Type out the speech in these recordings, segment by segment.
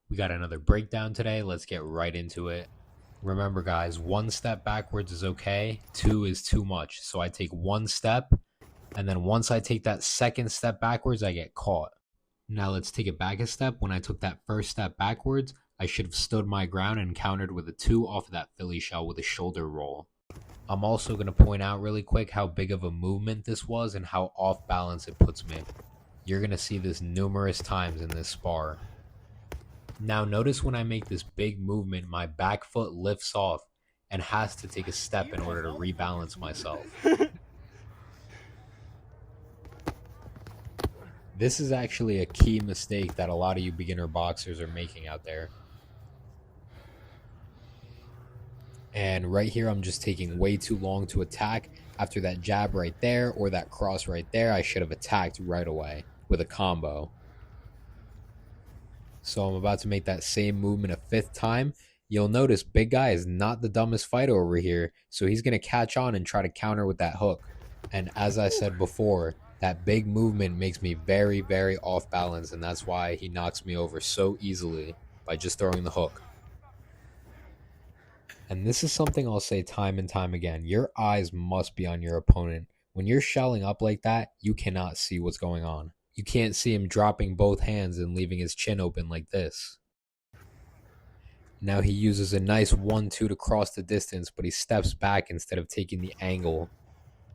We got another breakdown today. Let's get right into it. Remember, guys, one step backwards is okay, two is too much. So I take one step, and then once I take that second step backwards, I get caught. Now let's take it back a step. When I took that first step backwards, I should have stood my ground and countered with a two off of that Philly shell with a shoulder roll. I'm also going to point out really quick how big of a movement this was and how off balance it puts me. You're going to see this numerous times in this spar. Now notice when I make this big movement, my back foot lifts off and has to take a step in order to rebalance myself. This is actually a key mistake that a lot of you beginner boxers are making out there. And right here, I'm just taking way too long to attack. After that jab right there or that cross right there, I should have attacked right away with a combo. So I'm about to make that same movement a fifth time. You'll notice big guy is not the dumbest fighter over here, so he's going to catch on and try to counter with that hook. And as I said before, that big movement makes me very, very off balance, and that's why he knocks me over so easily by just throwing the hook. And this is something I'll say time and time again. Your eyes must be on your opponent. When you're shelling up like that, you cannot see what's going on. You can't see him dropping both hands and leaving his chin open like this. Now he uses a nice 1-2 to cross the distance, but he steps back instead of taking the angle.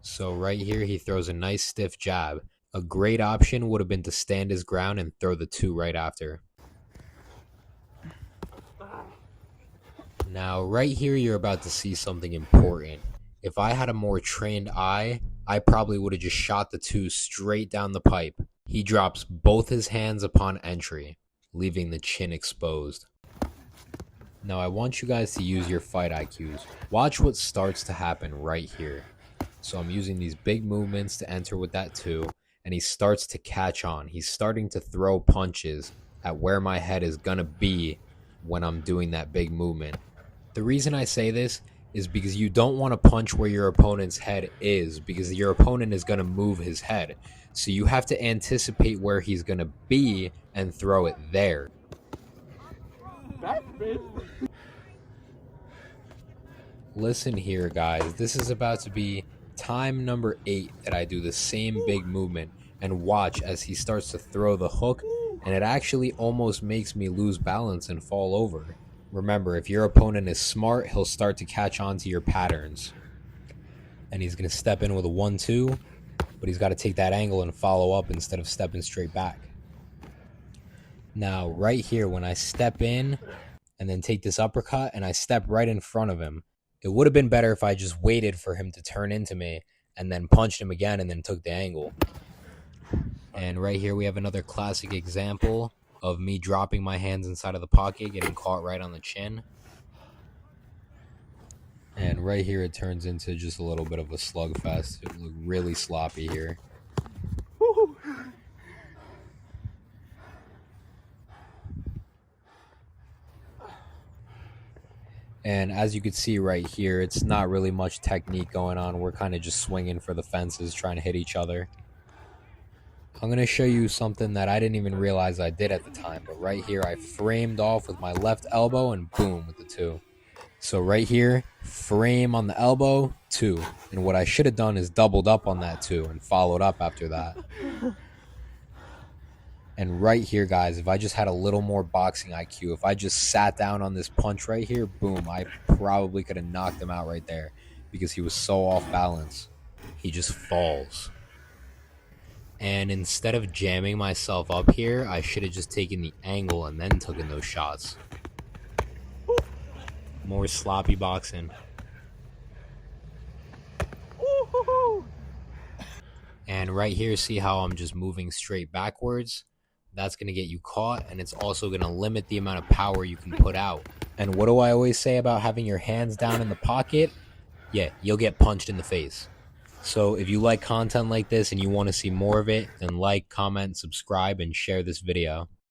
So right here, he throws a nice stiff jab. A great option would have been to stand his ground and throw the two right after. Now right here, you're about to see something important. If I had a more trained eye, I probably would have just shot the two straight down the pipe. He drops both his hands upon entry, leaving the chin exposed. Now I want you guys to use your fight IQs. Watch what starts to happen right here. So I'm using these big movements to enter with that two, and he starts to catch on. He's starting to throw punches at where my head is gonna be when I'm doing that big movement. The reason I say this is because you don't want to punch where your opponent's head is, because your opponent is going to move his head. So you have to anticipate where he's going to be and throw it there. Listen here, guys. This is about to be time number 8 that I do the same big movement, and watch as he starts to throw the hook, and it actually almost makes me lose balance and fall over. Remember, if your opponent is smart, he'll start to catch on to your patterns. And he's going to step in with a 1-2, but he's got to take that angle and follow up instead of stepping straight back. Now, right here, when I step in and then take this uppercut and I step right in front of him, it would have been better if I just waited for him to turn into me and then punched him again and then took the angle. And right here, we have another classic example of me dropping my hands inside of the pocket, getting caught right on the chin. And right here, it turns into just a little bit of a slugfest. It looked really sloppy here. And as you can see right here, it's not really much technique going on. We're kind of just swinging for the fences, trying to hit each other. I'm going to show you something that I didn't even realize I did at the time, but right here I framed off with my left elbow and boom with the two. So right here, frame on the elbow, two. And what I should have done is doubled up on that two and followed up after that. And right here, guys, if I just had a little more boxing IQ, if I just sat down on this punch right here, boom, I probably could have knocked him out right there because he was so off balance. He just falls. And instead of jamming myself up here, I should have just taken the angle and then taken those shots. More sloppy boxing. And right here, see how I'm just moving straight backwards? That's going to get you caught, and it's also going to limit the amount of power you can put out. And what do I always say about having your hands down in the pocket? Yeah, you'll get punched in the face. So if you like content like this and you want to see more of it, then like, comment, subscribe, and share this video.